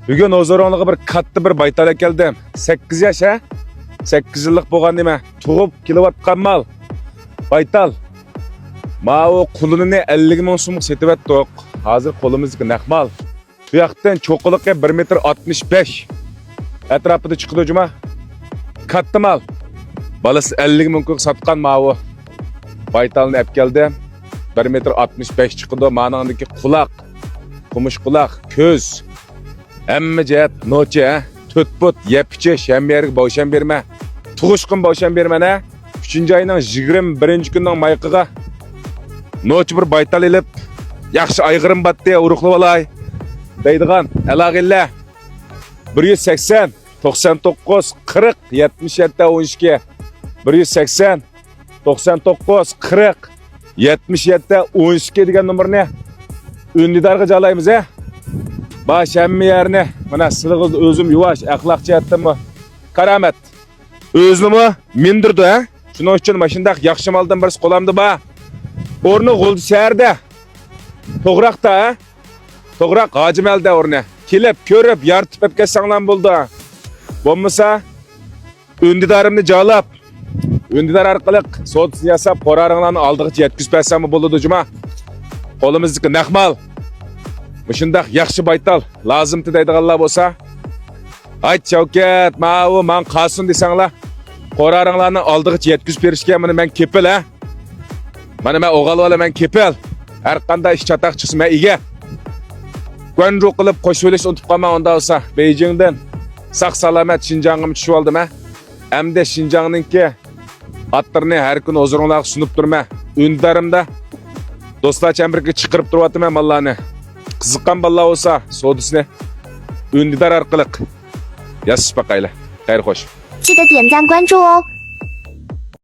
Bugün ozoronluğa bir katta bir baytal keldim. 8 yaş ha? 8 yıllık bo'lgan nima? Tug'ib kelayotgan mal. Baytal. Ma o qulini 50 ming so'mga setib etdik. Hozir qo'limizga naq mal. Bu yoqdan cho'qiliqqa 1.65 m. Atrofida chiqdi juma. Katta mal. Balasi 50 mingga satgan ma o. Baytalni olib keldim. 1.65 m chiqdi. Ma'nodagi quloq, qumush quloq, ko'z. Hamma jihat nocha, to'tput, yepichi, shamberga bo'shan berma. Tug'ishqin bo'shan berma na. 3-oyning 21-kunning mayqiga nocha bir baytal elib, yaxshi ayg'irim batdi, uruqlab olay. Deydigan alag'illa 180 99 40 77 12 180 99 40 77 12 degan nomerni Ündidarga jalaymiz ha. Baş hamma yerni mana sizlar o'zim yuvash, axloq jihatdanmi karamat. O'zimi mindirdi ha. Shuning uchun mashindaq yaxshi maldan birisi qo'lamda ba. O'rni G'uldi shaharda. To'g'raqda ha. To'g'raq Hojimalda o'rni. Kelib, ko'rib, yartib ep ketsanglar bo'ldi. Bo'lmasa Ündidarimni jalab, Ündidar orqali sot yasab, qo'raringlarni oldiga yetkazib bersam bo'ladi juma. Qo'limizdagi naqmal. Müşündaq yaxshi baytal lazımdı deydiganlar bo'lsa, ayt Shavkat, men qalsin desanglar, qo'raringlarni oldiga yetkazib berishga men kepil ha. Mana men o'g'al bola men kepil. Har qanday ish chataq chiqsa men ega. Guanzhou qilib qo'shib olish unutib qolman onda bo'lsa, Beijingdan saq salomat Xinjiangga tushib oldim ha. Hamda Xinjiangninki atlarni har kun o'ziringlarga sunib turma. Ündarimda do'stlar chamberga chiqirib turyapman mallarni. Qiziqqan ballar olsa, sodisini Ündidar orqali yashish baqaylar. Xayr xo'sh. 记得点赞关注哦。